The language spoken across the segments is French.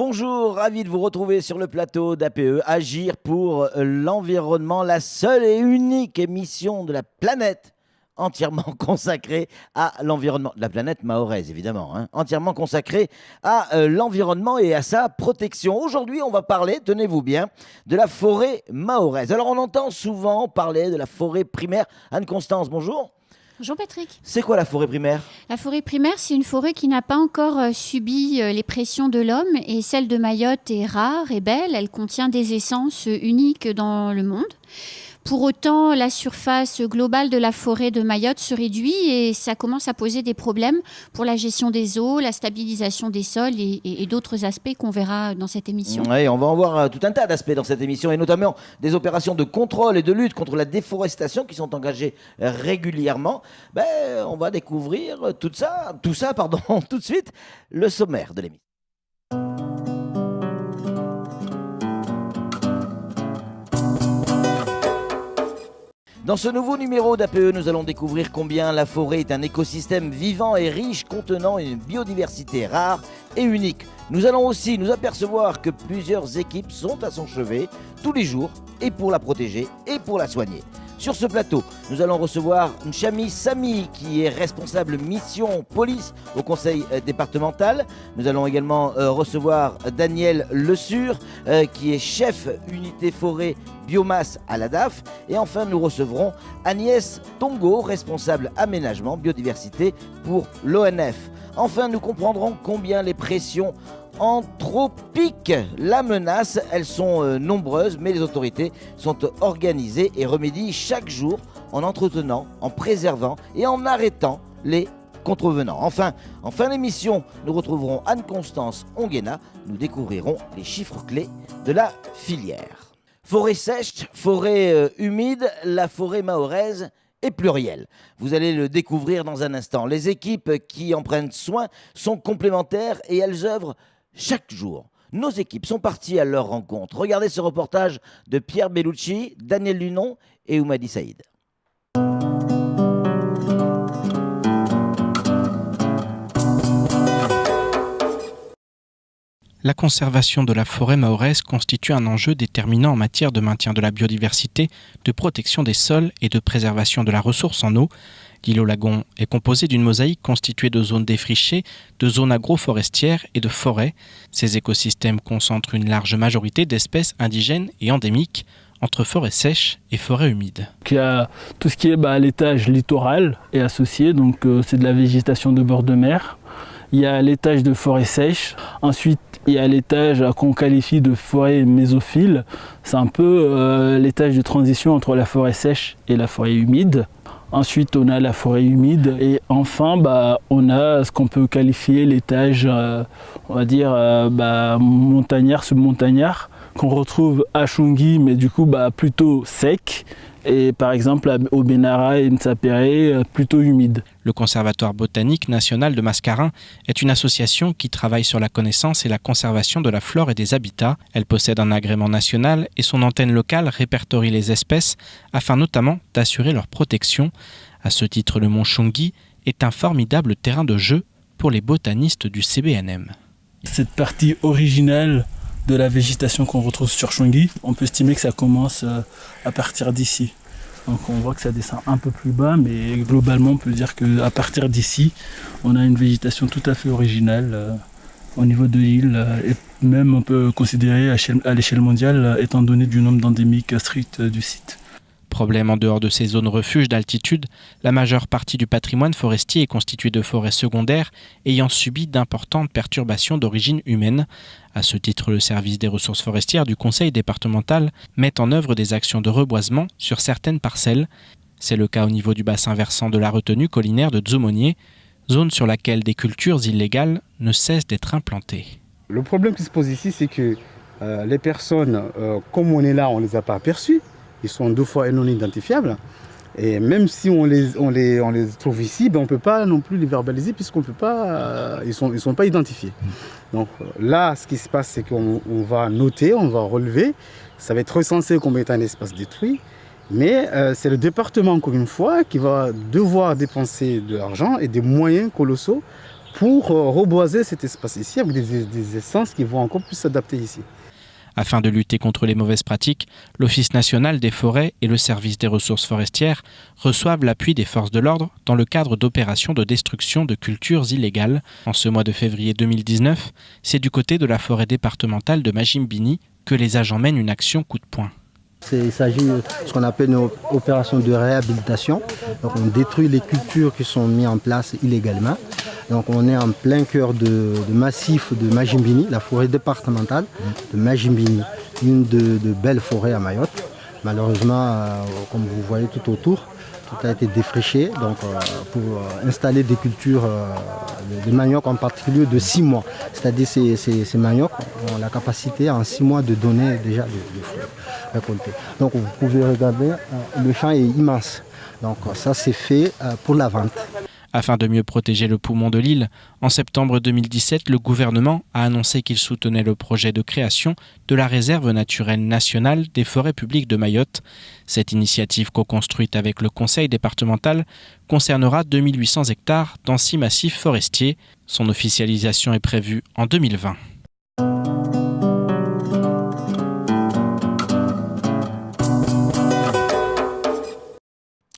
Bonjour, ravi de vous retrouver sur le plateau d'APE, Agir pour l'environnement, la seule et unique émission de la planète entièrement consacrée à l'environnement, de la planète mahoraise évidemment, entièrement consacrée à l'environnement et à sa protection. Aujourd'hui, on va parler, tenez-vous bien, de la forêt mahoraise. Alors on entend souvent parler de la forêt primaire. Anne-Constance, bonjour. Bonjour Patrick. C'est quoi la forêt primaire ? La forêt primaire, c'est une forêt qui n'a pas encore subi les pressions de l'homme et celle de Mayotte est rare et belle. Elle contient des essences uniques dans le monde. Pour autant, la surface globale de la forêt de Mayotte se réduit et ça commence à poser des problèmes pour la gestion des eaux, la stabilisation des sols et d'autres aspects qu'on verra dans cette émission. Oui, on va en voir tout un tas d'aspects dans cette émission et notamment des opérations de contrôle et de lutte contre la déforestation qui sont engagées régulièrement. On va découvrir tout ça, tout de suite, le sommaire de l'émission. Dans ce nouveau numéro d'APE, nous allons découvrir combien la forêt est un écosystème vivant et riche contenant une biodiversité rare et unique. Nous allons aussi nous apercevoir que plusieurs équipes sont à son chevet tous les jours et pour la protéger et pour la soigner. Sur ce plateau, nous allons recevoir Nchami Sami qui est responsable mission police au conseil départemental. Nous allons également recevoir Daniel Lesur qui est chef unité forêt biomasse à la DAF. Et enfin, nous recevrons Agnès Tongo, responsable aménagement biodiversité pour l'ONF. Enfin, nous comprendrons combien les pressions anthropiques la menacent. Elles sont nombreuses, mais les autorités sont organisées et remédient chaque jour en entretenant, en préservant et en arrêtant les contrevenants. Enfin, en fin d'émission, nous retrouverons Anne-Constance Onguena. Nous découvrirons les chiffres clés de la filière. Forêt sèche, forêt humide, la forêt mahoraise est plurielle. Vous allez le découvrir dans un instant. Les équipes qui en prennent soin sont complémentaires et elles œuvrent chaque jour. Nos équipes sont parties à leur rencontre. Regardez ce reportage de Pierre Bellucci, Daniel Lunon et Oumadi Saïd. La conservation de la forêt mahoraise constitue un enjeu déterminant en matière de maintien de la biodiversité, de protection des sols et de préservation de la ressource en eau. L'île aux lagons est composée d'une mosaïque constituée de zones défrichées, de zones agroforestières et de forêts. Ces écosystèmes concentrent une large majorité d'espèces indigènes et endémiques entre forêts sèches et forêts humides. Il y a tout ce qui est l'étage littoral et associé, donc c'est de la végétation de bord de mer. Il y a l'étage de forêt sèche. Ensuite, il y a l'étage qu'on qualifie de forêt mésophile. C'est un peu l'étage de transition entre la forêt sèche et la forêt humide. Ensuite, on a la forêt humide. Et enfin, on a ce qu'on peut qualifier l'étage, on va dire, montagnard, submontagnard, qu'on retrouve à Chungui, mais du coup plutôt sec. Et par exemple au Benara et Nsapéré, plutôt humide. Le Conservatoire botanique national de Mascarin est une association qui travaille sur la connaissance et la conservation de la flore et des habitats. Elle possède un agrément national et son antenne locale répertorie les espèces afin notamment d'assurer leur protection. À ce titre, le mont Chungui est un formidable terrain de jeu pour les botanistes du CBNM. Cette partie originale de la végétation qu'on retrouve sur Chungui, on peut estimer que ça commence à partir d'ici. Donc on voit que ça descend un peu plus bas, mais globalement on peut dire qu'à partir d'ici, on a une végétation tout à fait originale au niveau de l'île, et même on peut considérer à l'échelle mondiale, étant donné du nombre d'endémiques stricts du site. Problème en dehors de ces zones refuges d'altitude, la majeure partie du patrimoine forestier est constituée de forêts secondaires ayant subi d'importantes perturbations d'origine humaine. À ce titre, le service des ressources forestières du conseil départemental met en œuvre des actions de reboisement sur certaines parcelles. C'est le cas au niveau du bassin versant de la retenue collinaire de Dzomonier, zone sur laquelle des cultures illégales ne cessent d'être implantées. Le problème qui se pose ici, c'est que les personnes, comme on est là, on ne les a pas aperçues. Ils sont 2 fois non identifiables. Et même si on les trouve ici, on ne peut pas non plus les verbaliser puisqu'on peut pas, ils sont pas identifiés. Donc là, ce qui se passe, c'est qu'on va noter, on va relever. Ça va être recensé comme étant un espace détruit. Mais c'est le département, encore une fois, qui va devoir dépenser de l'argent et des moyens colossaux pour reboiser cet espace ici avec des essences qui vont encore plus s'adapter ici. Afin de lutter contre les mauvaises pratiques, l'Office national des forêts et le service des ressources forestières reçoivent l'appui des forces de l'ordre dans le cadre d'opérations de destruction de cultures illégales. En ce mois de février 2019, c'est du côté de la forêt départementale de Majimbini que les agents mènent une action coup de poing. Il s'agit de ce qu'on appelle une opération de réhabilitation. Donc on détruit les cultures qui sont mises en place illégalement. Donc on est en plein cœur de massif de Majimbini, la forêt départementale de Majimbini, une de belles forêts à Mayotte. Malheureusement, comme vous voyez tout autour, tout a été défriché donc, pour installer des cultures de manioc en particulier de 6 mois. C'est-à-dire ces maniocs ont la capacité en 6 mois de donner déjà des fruits récoltés. Donc vous pouvez regarder, le champ est immense. Donc ça c'est fait pour la vente. Afin de mieux protéger le poumon de l'île, en septembre 2017, le gouvernement a annoncé qu'il soutenait le projet de création de la réserve naturelle nationale des forêts publiques de Mayotte. Cette initiative co-construite avec le conseil départemental concernera 2800 hectares dans 6 massifs forestiers. Son officialisation est prévue en 2020.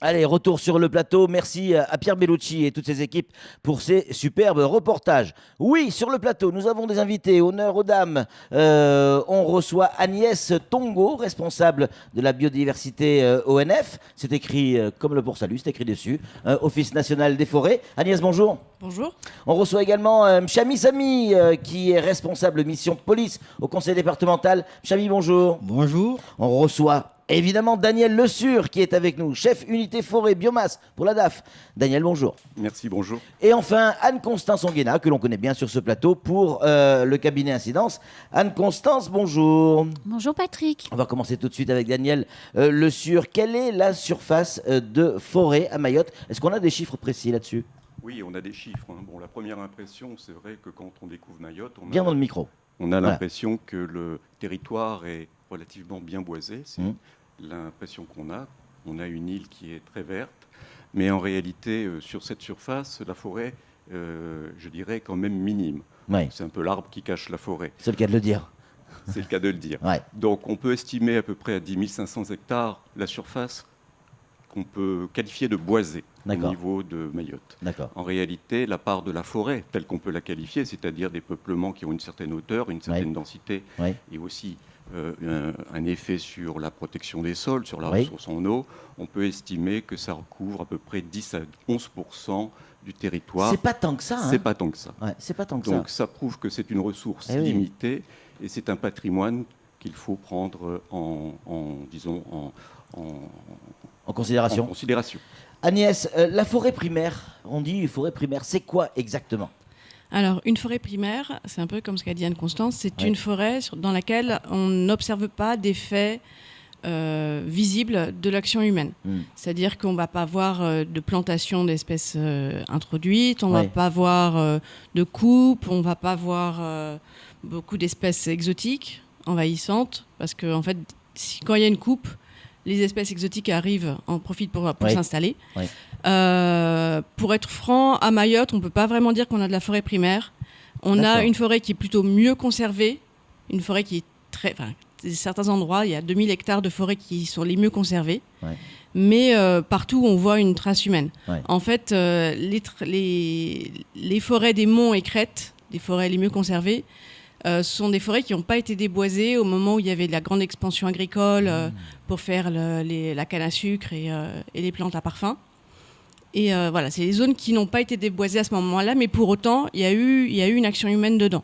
Allez, retour sur le plateau. Merci à Pierre Bellucci et toutes ses équipes pour ces superbes reportages. Oui, sur le plateau, nous avons des invités. Honneur aux dames. On reçoit Agnès Tongo, responsable de la biodiversité ONF. C'est écrit comme le pour-salut, c'est écrit dessus. Office national des forêts. Agnès, bonjour. Bonjour. On reçoit également Mchami Sami, qui est responsable mission police au conseil départemental. Mchami, bonjour. Bonjour. On reçoit évidemment Daniel Le Sur qui est avec nous, chef unité forêt biomasse pour la DAF. Daniel, bonjour. Merci, bonjour. Et enfin, Anne-Constance Onguena, que l'on connaît bien sur ce plateau pour le cabinet Incidence. Anne-Constance, bonjour. Bonjour Patrick. On va commencer tout de suite avec Daniel Le Sur. Quelle est la surface de forêt à Mayotte? Est-ce qu'on a des chiffres précis là-dessus? Oui, on a des chiffres. Bon, la première impression, c'est vrai que quand on découvre Mayotte, bien dans le micro. On a l'impression que le territoire est relativement bien boisé. C'est l'impression qu'on a. On a une île qui est très verte, mais en réalité, sur cette surface, la forêt, je dirais, quand même minime. Ouais. C'est un peu l'arbre qui cache la forêt. C'est le cas de le dire. C'est le cas de le dire. Ouais. Donc on peut estimer à peu près à 10 500 hectares la surface qu'on peut qualifier de boisée au niveau de Mayotte. En réalité, la part de la forêt, telle qu'on peut la qualifier, c'est-à-dire des peuplements qui ont une certaine hauteur, une certaine densité, et aussi un effet sur la protection des sols, sur la ressource en eau, on peut estimer que ça recouvre à peu près 10 à 11% du territoire. C'est pas tant que ça. C'est pas tant que ça. Ouais, c'est pas tant que Donc ça prouve que c'est une ressource limitée et c'est un patrimoine qu'il faut prendre en considération. Agnès, la forêt primaire, on dit forêt primaire, c'est quoi exactement? Alors, une forêt primaire, c'est un peu comme ce qu'a dit Anne-Constance, c'est une forêt dans laquelle on n'observe pas d'effets visibles de l'action humaine. C'est-à-dire qu'on ne va pas voir de plantation d'espèces introduites, on ne va pas voir de coupe, on ne va pas voir beaucoup d'espèces exotiques, envahissantes, parce qu'en fait, quand il y a une coupe, les espèces exotiques arrivent, en profitent pour s'installer. Pour être franc, à Mayotte, on ne peut pas vraiment dire qu'on a de la forêt primaire. On a une forêt qui est plutôt mieux conservée, une forêt qui est très... Enfin, certains endroits, il y a 2000 hectares de forêt qui sont les mieux conservés. Mais partout, on voit une trace humaine. En fait, les forêts des monts et crêtes, les forêts les mieux conservées, sont des forêts qui n'ont pas été déboisées au moment où il y avait de la grande expansion agricole pour faire la canne à sucre et les plantes à parfum. Et voilà, c'est les zones qui n'ont pas été déboisées à ce moment-là, mais pour autant, il y a eu une action humaine dedans.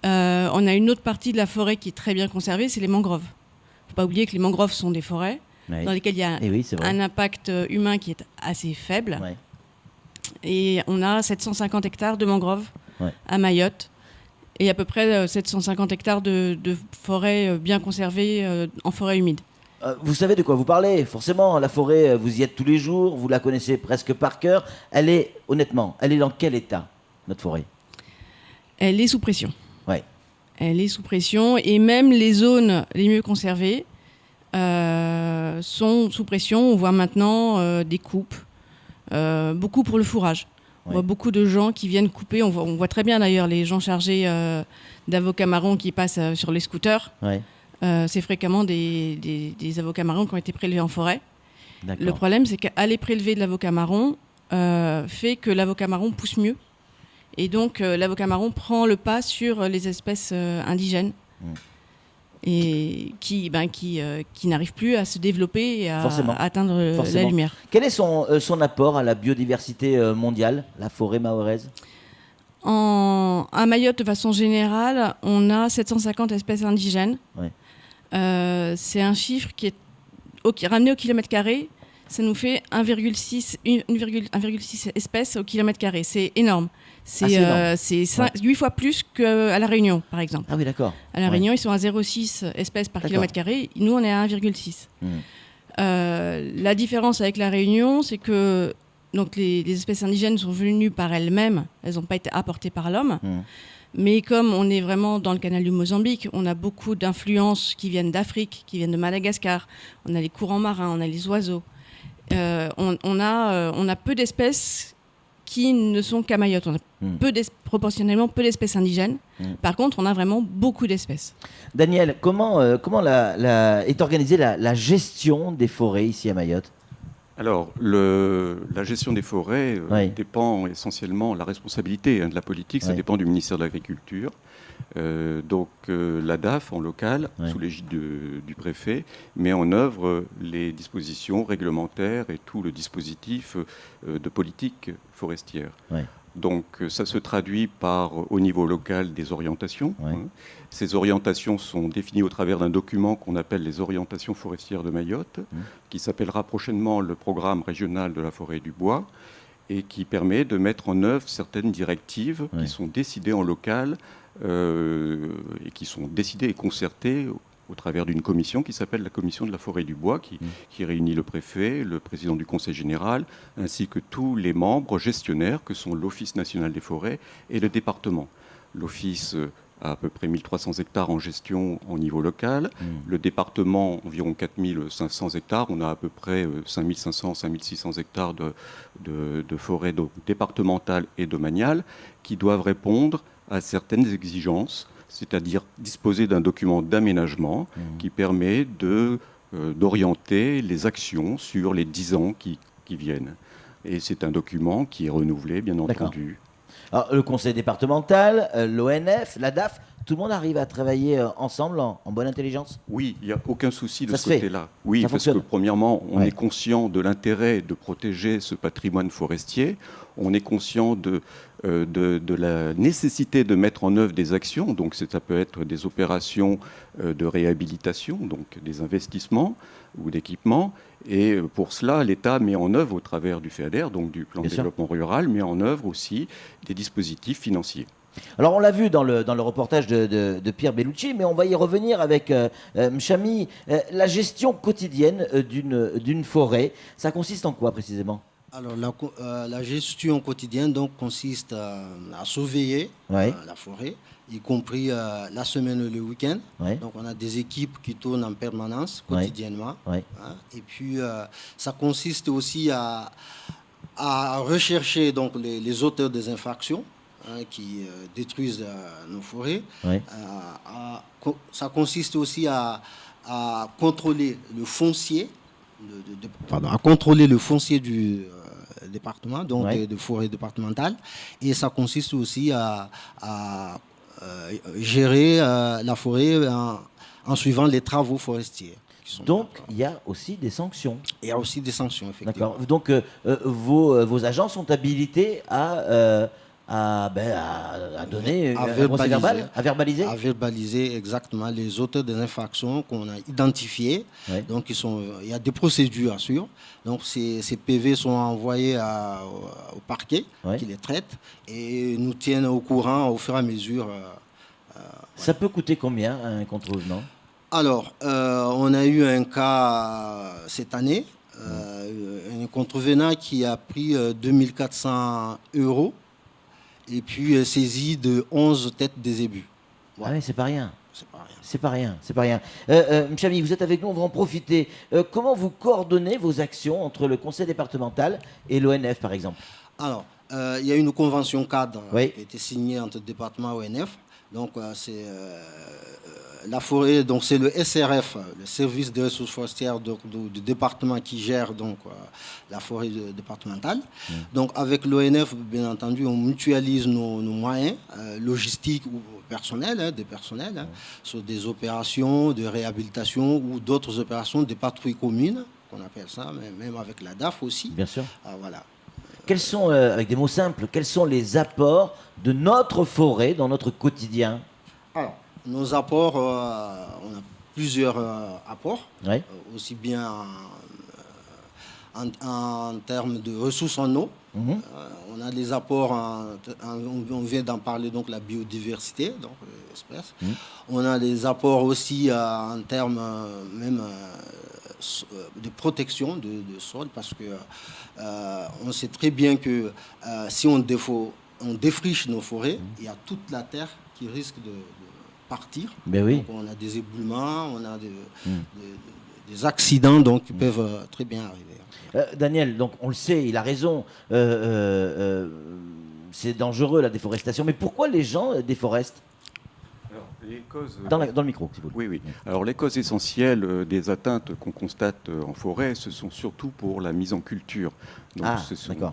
On a une autre partie de la forêt qui est très bien conservée, c'est les mangroves. Il ne faut pas oublier que les mangroves sont des forêts dans lesquelles il y a un impact humain qui est assez faible. Et on a 750 hectares de mangroves à Mayotte. Et à peu près 750 hectares de forêt bien conservée en forêt humide. Vous savez de quoi vous parlez, forcément. La forêt, vous y êtes tous les jours, vous la connaissez presque par cœur. Honnêtement, elle est dans quel état, notre forêt? Elle est sous pression. Elle est sous pression et même les zones les mieux conservées sont sous pression. On voit maintenant des coupes, beaucoup pour le fourrage. On voit beaucoup de gens qui viennent couper. On voit très bien d'ailleurs les gens chargés d'avocats marrons qui passent sur les scooters. C'est fréquemment des avocats marrons qui ont été prélevés en forêt. Le problème, c'est qu'aller prélever de l'avocat marron fait que l'avocat marron pousse mieux. Et donc, l'avocat marron prend le pas sur les espèces indigènes et qui n'arrivent plus à se développer et à atteindre la lumière. Quel est son apport à la biodiversité mondiale, la forêt mahoraise ? À Mayotte, de façon générale, on a 750 espèces indigènes. C'est un chiffre qui est ramené au kilomètre carré. Ça nous fait 1,6 espèces au kilomètre carré. C'est énorme. C'est 8 fois plus qu'à La Réunion, par exemple. Ah oui, d'accord. À La Réunion, ils sont à 0,6 espèces par kilomètre carré. Nous, on est à 1,6. La différence avec La Réunion, c'est que donc, les espèces indigènes sont venues par elles-mêmes. Elles n'ont pas été apportées par l'homme. Mais comme on est vraiment dans le canal du Mozambique, on a beaucoup d'influences qui viennent d'Afrique, qui viennent de Madagascar. On a les courants marins, on a les oiseaux. On a peu d'espèces qui ne sont qu'à Mayotte. On a proportionnellement peu d'espèces indigènes. Par contre, on a vraiment beaucoup d'espèces. Daniel, comment est organisée la gestion des forêts ici à Mayotte ? Alors, la gestion des forêts dépend essentiellement de la responsabilité de la politique, ça dépend du ministère de l'Agriculture. La DAF en local, sous l'égide du préfet, met en œuvre les dispositions réglementaires et tout le dispositif de politique forestière. Donc ça se traduit par, au niveau local, des orientations. Ces orientations sont définies au travers d'un document qu'on appelle les orientations forestières de Mayotte, qui s'appellera prochainement le programme régional de la forêt et du bois, et qui permet de mettre en œuvre certaines directives qui sont décidées en local et qui sont décidées et concertées au travers d'une commission qui s'appelle la commission de la forêt et du bois, qui réunit le préfet, le président du conseil général, ainsi que tous les membres gestionnaires que sont l'Office national des forêts et le département. L'Office a à peu près 1300 hectares en gestion au niveau local. Le département, environ 4500 hectares. On a à peu près 5500, 5600 hectares de forêts départementales et domaniales qui doivent répondre à certaines exigences, c'est-à-dire disposer d'un document d'aménagement qui permet d'orienter les actions sur les 10 ans qui viennent. Et c'est un document qui est renouvelé, bien entendu. Alors, le conseil départemental, l'ONF, la DAF, tout le monde arrive à travailler ensemble en bonne intelligence ? Oui, il n'y a aucun souci de ce côté-là. Oui, parce que premièrement, on est conscient de l'intérêt de protéger ce patrimoine forestier. On est conscient de la nécessité de mettre en œuvre des actions. Donc ça peut être des opérations de réhabilitation, donc des investissements ou d'équipements. Et pour cela, l'État met en œuvre, au travers du FEADER, donc du plan de développement rural, met en œuvre aussi des dispositifs financiers. Alors on l'a vu dans le reportage de Pierre Bellucci, mais on va y revenir avec Mchami. La gestion quotidienne d'une forêt, ça consiste en quoi précisément ? Alors la gestion quotidienne donc, consiste à surveiller la forêt, y compris la semaine et le week-end. Donc on a des équipes qui tournent en permanence, quotidiennement. Et puis ça consiste aussi à rechercher donc, les auteurs des infractions qui détruisent nos forêts. Ça consiste aussi à contrôler le foncier, à contrôler le foncier du département, donc de forêt départementale. Et ça consiste aussi à gérer la forêt en suivant les travaux forestiers. Donc, il y a aussi des sanctions. Il y a aussi des sanctions, effectivement. D'accord. Donc, vos agents sont habilités à donner un procès verbal, à verbaliser. À verbaliser exactement les auteurs des infractions qu'on a identifiées. Donc, il y a des procédures à suivre. Donc, ces PV sont envoyés au parquet qui les traite et nous tiennent au courant au fur et à mesure. Ça peut coûter combien un contrevenant ? Alors, on a eu un cas cette année, un contrevenant qui a pris 2400 € et puis saisi de 11 têtes des ébus. Ah oui, c'est pas rien. C'est pas rien. Mchami, vous êtes avec nous, on va en profiter. Comment vous coordonnez vos actions entre le conseil départemental et l'ONF, par exemple ? Alors, Il y a une convention cadre qui Oui. a été signée entre le département et ONF. Donc, c'est la forêt, donc c'est le SRF, le service de ressources forestières du département qui gère donc la forêt départementale. Donc, avec l'ONF, bien entendu, on mutualise nos moyens logistiques ou personnels, des personnels, sur des opérations de réhabilitation ou d'autres opérations de patrouille commune, qu'on appelle ça, mais même avec la DAF aussi. Bien sûr. Voilà. Quels sont, avec des mots simples, quels sont les apports de notre forêt dans notre quotidien? Alors, nos apports, on a plusieurs apports, Oui. aussi bien en termes de ressources en eau. On a des apports, on vient d'en parler, donc la biodiversité, donc l'espèce. On a des apports aussi en termes même de protection de sol, parce que on sait très bien que si on défriche nos forêts, il y a toute la terre qui risque de partir. Ben oui. Donc on a des éboulements, on a des accidents donc, qui peuvent très bien arriver. Daniel, donc on le sait, il a raison. C'est dangereux la déforestation. Mais pourquoi les gens déforestent? Les causes, dans le micro, s'il vous plaît. Oui. Alors, les causes essentielles des atteintes qu'on constate en forêt, ce sont surtout pour la mise en culture. Donc,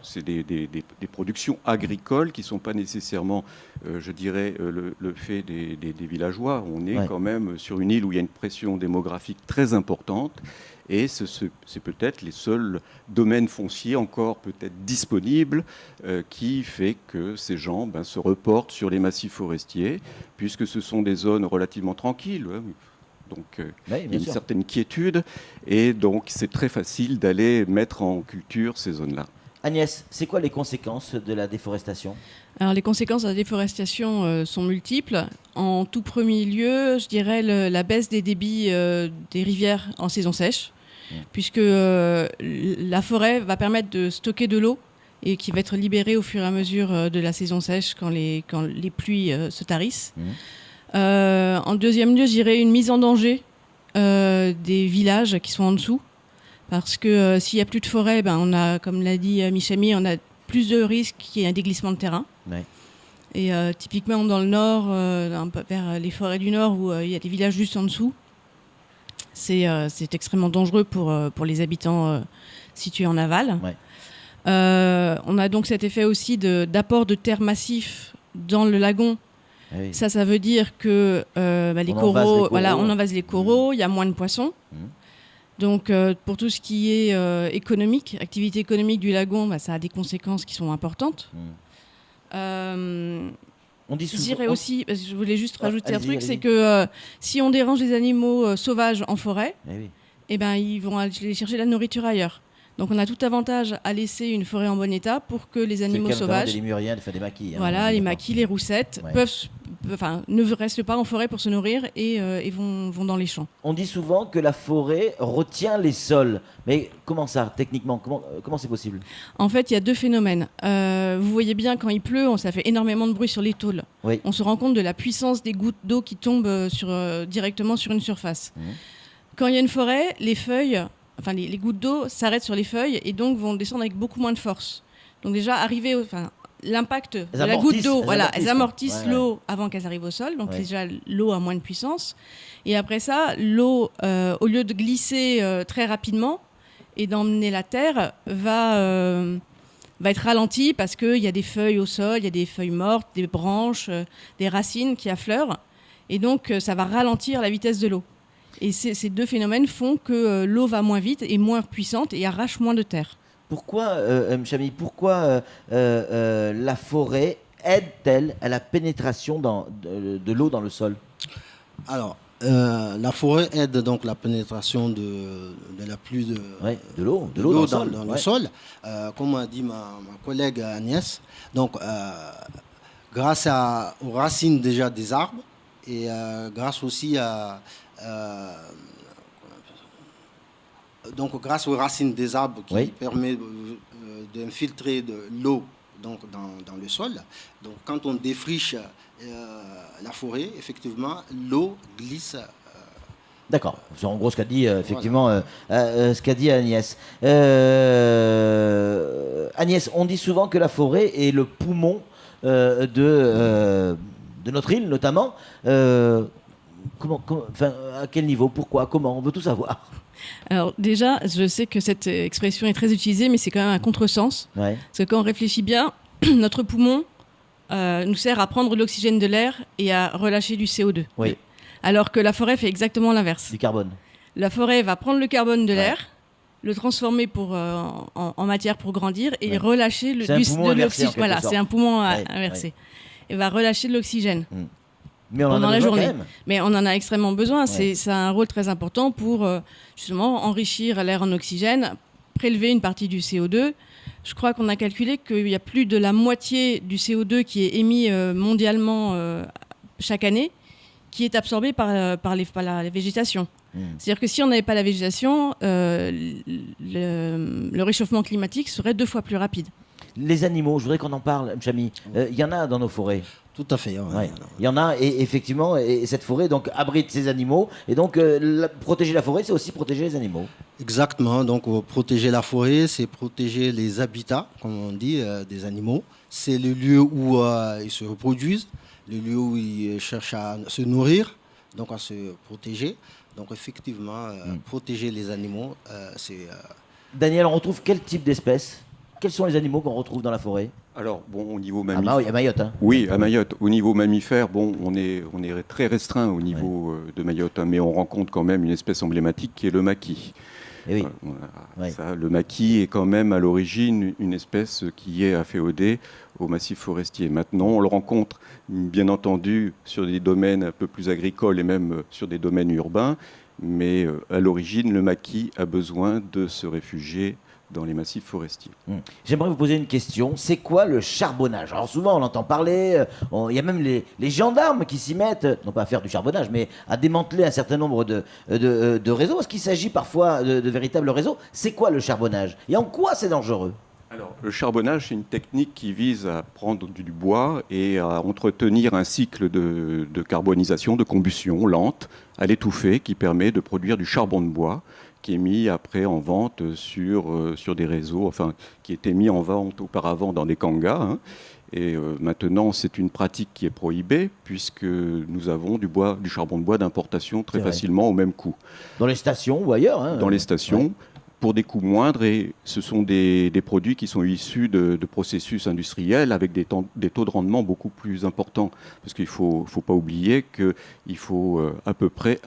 c'est des productions agricoles qui ne sont pas nécessairement, je dirais, le fait des villageois. On est quand même sur une île où il y a une pression démographique très importante. Et c'est peut-être les seuls domaines fonciers encore peut-être disponibles qui fait que ces gens se reportent sur les massifs forestiers, puisque ce sont des zones relativement tranquilles. Donc il y a une certaine quiétude, et donc c'est très facile d'aller mettre en culture ces zones-là. Agnès, c'est quoi les conséquences de la déforestation? Alors, les conséquences de la déforestation sont multiples. En tout premier lieu, je dirais la baisse des débits des rivières en saison sèche, puisque la forêt va permettre de stocker de l'eau et qui va être libérée au fur et à mesure de la saison sèche quand les pluies se tarissent. En deuxième lieu, je dirais une mise en danger des villages qui sont en dessous, parce que s'il n'y a plus de forêt, on a, comme l'a dit Michami, on a plus de risques qu'il y ait un déglissement de terrain. Ouais. Et typiquement dans le nord, un peu vers les forêts du nord, où il y a des villages juste en dessous, c'est extrêmement dangereux pour les habitants situés en aval. Ouais. On a donc cet effet aussi d'apport de terre massif dans le lagon. Ah oui. Ça veut dire que les coraux, on envase les coraux, il y a moins de poissons. Donc, pour tout ce qui est économique, activité économique du lagon, ça a des conséquences qui sont importantes. On dit souvent, je dirais aussi, je voulais juste rajouter un truc, c'est que si on dérange les animaux sauvages en forêt, ils vont aller chercher la nourriture ailleurs. Donc on a tout avantage à laisser une forêt en bon état pour que les animaux sauvages, des lémuriens, des maquis, les maquis, les roussettes, ne restent pas en forêt pour se nourrir et vont dans les champs. On dit souvent que la forêt retient les sols. Mais comment ça, techniquement? Comment c'est possible? En fait, il y a deux phénomènes. Vous voyez bien, quand il pleut, ça fait énormément de bruit sur les tôles. Oui. On se rend compte de la puissance des gouttes d'eau qui tombent directement sur une surface. Quand il y a une forêt, les feuilles... les gouttes d'eau s'arrêtent sur les feuilles et donc vont descendre avec beaucoup moins de force. Donc déjà, l'impact de la goutte d'eau, elles amortissent l'eau avant qu'elles arrivent au sol. Donc déjà, l'eau a moins de puissance. Et après ça, l'eau, au lieu de glisser très rapidement et d'emmener la terre, va être ralentie parce qu'il y a des feuilles au sol, il y a des feuilles mortes, des branches, des racines qui affleurent. Et donc, ça va ralentir la vitesse de l'eau. Et ces deux phénomènes font que l'eau va moins vite et moins puissante et arrache moins de terre. Pourquoi, Chami, la forêt aide-t-elle à la pénétration de l'eau dans le sol? Alors, la forêt aide donc la pénétration de la pluie de l'eau dans le sol. Comme a dit ma collègue Agnès, donc grâce aux racines déjà des arbres et grâce aussi donc grâce aux racines des arbres qui permet d'infiltrer de l'eau donc dans le sol. Donc quand on défriche la forêt, effectivement, l'eau glisse D'accord, c'est en gros ce qu'a dit effectivement ce qu'a dit Agnès. Agnès, on dit souvent que la forêt est le poumon de notre île notamment. À quel niveau, pourquoi, comment, on veut tout savoir. Alors déjà, je sais que cette expression est très utilisée, mais c'est quand même un contresens. Ouais. Parce que quand on réfléchit bien, notre poumon nous sert à prendre l'oxygène de l'air et à relâcher du CO2. Oui. Alors que la forêt fait exactement l'inverse. Du carbone. La forêt va prendre le carbone de l'air, le transformer en matière pour grandir et relâcher de l'oxygène. Voilà, c'est un poumon inversé. Et va relâcher de l'oxygène. Mais on pendant en a la journée. Mais on en a extrêmement besoin. Ça a un rôle très important pour justement enrichir l'air en oxygène, prélever une partie du CO2. Je crois qu'on a calculé qu'il y a plus de la moitié du CO2 qui est émis mondialement chaque année, qui est absorbé par la végétation. C'est-à-dire que si on n'avait pas la végétation, le réchauffement climatique serait 2 fois plus rapide. Les animaux, je voudrais qu'on en parle, Mchami. Il y en a dans nos forêts. Tout à fait. Il y en a, et effectivement, et cette forêt donc abrite ces animaux. Et donc, protéger la forêt, c'est aussi protéger les animaux. Exactement. Donc, protéger la forêt, c'est protéger les habitats, comme on dit, des animaux. C'est le lieu où ils se reproduisent, le lieu où ils cherchent à se nourrir, donc à se protéger. Donc, effectivement, protéger les animaux, c'est... Daniel, on retrouve quel type d'espèces ? Quels sont les animaux qu'on retrouve dans la forêt ? Alors, au niveau mammifère... à Mayotte, hein. Oui, à Mayotte. Au niveau mammifère, on est très restreint au niveau de Mayotte, mais on rencontre quand même une espèce emblématique qui est le maquis. Et oui. Le maquis est quand même à l'origine une espèce qui est afféodée au massif forestier. Maintenant, on le rencontre bien entendu sur des domaines un peu plus agricoles et même sur des domaines urbains, mais à l'origine, le maquis a besoin de se réfugier dans les massifs forestiers. J'aimerais vous poser une question. C'est quoi le charbonnage ? Alors souvent on entend parler, il y a même les gendarmes qui s'y mettent, non pas à faire du charbonnage, mais à démanteler un certain nombre de réseaux. Est-ce qu'il s'agit parfois de véritables réseaux ? C'est quoi le charbonnage ? Et en quoi c'est dangereux ? Alors, le charbonnage, c'est une technique qui vise à prendre du bois et à entretenir un cycle de carbonisation, de combustion lente, à l'étouffer, qui permet de produire du charbon de bois, qui est mis après en vente sur des réseaux, enfin, qui était mis en vente auparavant dans des kangas. Et maintenant, c'est une pratique qui est prohibée, puisque nous avons du charbon de bois d'importation très facilement au même coût. Dans les stations ou ailleurs Dans les stations. Pour des coûts moindres, et ce sont des produits qui sont issus de processus industriels avec des taux de rendement beaucoup plus importants. Parce qu'il ne faut pas oublier qu'il faut à peu près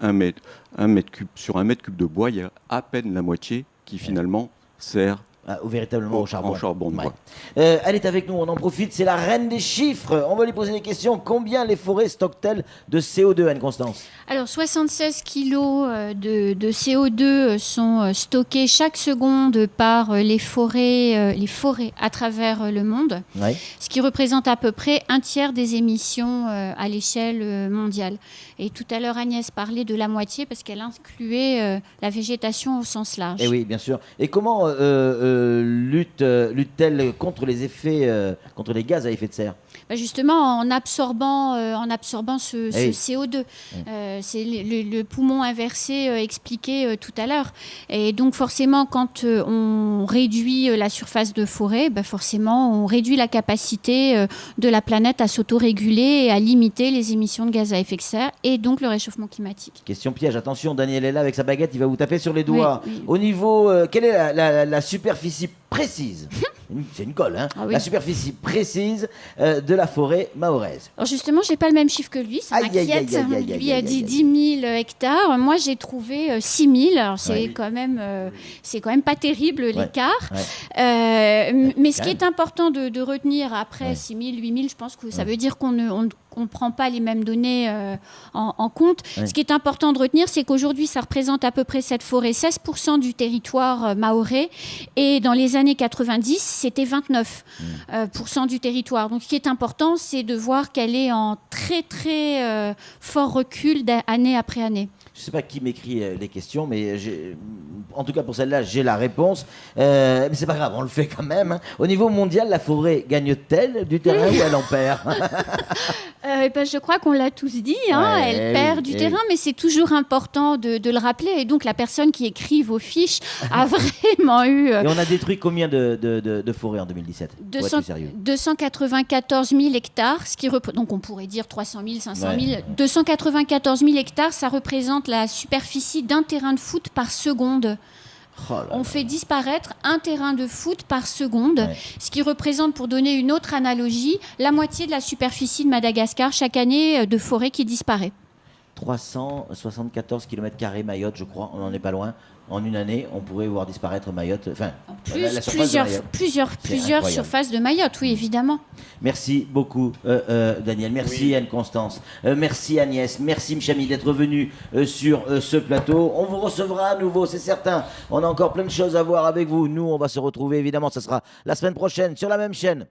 sur un mètre cube de bois, il y a à peine la moitié qui finalement sert véritablement au charbon de bois. Elle est avec nous, on en profite, c'est la reine des chiffres. On va lui poser des questions. Combien les forêts stockent-elles de CO2, Anne-Constance ? Alors 76 kilos de CO2 sont stockés chaque seconde par les forêts à travers le monde, ce qui représente à peu près un tiers des émissions à l'échelle mondiale. Et tout à l'heure, Agnès parlait de la moitié parce qu'elle incluait la végétation au sens large. Et oui, bien sûr. Et comment lutte-t-elle contre les effets, contre les gaz à effet de serre ? Justement, en absorbant ce CO2. C'est le poumon inversé expliqué tout à l'heure. Et donc forcément, quand on réduit la surface de forêt, forcément, on réduit la capacité de la planète à s'autoréguler et à limiter les émissions de gaz à effet de serre et donc le réchauffement climatique. Question piège, attention, Daniel est là avec sa baguette, il va vous taper sur les doigts. Oui. Au niveau, quelle est la superficie précise c'est une colle, la superficie précise de la forêt mahoraise. Alors justement, j'ai pas le même chiffre que lui, ça m'inquiète. Lui a dit 10 000 hectares, moi j'ai trouvé 6 000, alors c'est quand même pas terrible l'écart. Mais ce qui est important de retenir après 6 000, 8 000, je pense que ça veut dire qu'on ne prend pas les mêmes données en compte. Ce qui est important de retenir, c'est qu'aujourd'hui, ça représente à peu près cette forêt 16% du territoire mahorais, et dans les années 90, c'était 29% du territoire. Donc, ce qui est important, c'est de voir qu'elle est en très, très fort recul année après année. Je ne sais pas qui m'écrit les questions, mais en tout cas pour celle-là, j'ai la réponse. Mais c'est pas grave, on le fait quand même. Hein. Au niveau mondial, la forêt gagne-t-elle du terrain ou elle en perd? Je crois qu'on l'a tous dit, hein, elle perd du terrain, mais c'est toujours important de le rappeler. Et donc la personne qui écrit vos fiches a vraiment eu... Et on a détruit combien de forêts en 2017? 294 000 hectares, donc on pourrait dire 300 000, 500 000. 294 000 hectares, ça représente la superficie d'un terrain de foot par seconde. On fait disparaître un terrain de foot par seconde, ce qui représente, pour donner une autre analogie, la moitié de la superficie de Madagascar chaque année de forêt qui disparaît. 374 km² Mayotte, je crois, on n'en est pas loin. En une année, on pourrait voir disparaître Mayotte. Enfin, plusieurs surfaces de Mayotte, oui, évidemment. Merci beaucoup, Daniel. Merci, Anne-Constance. Merci, Agnès. Merci, Mchami, d'être venu sur ce plateau. On vous recevra à nouveau, c'est certain. On a encore plein de choses à voir avec vous. Nous, on va se retrouver, évidemment. Ça sera la semaine prochaine sur la même chaîne,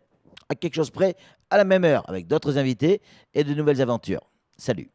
à quelque chose près, à la même heure, avec d'autres invités et de nouvelles aventures. Salut.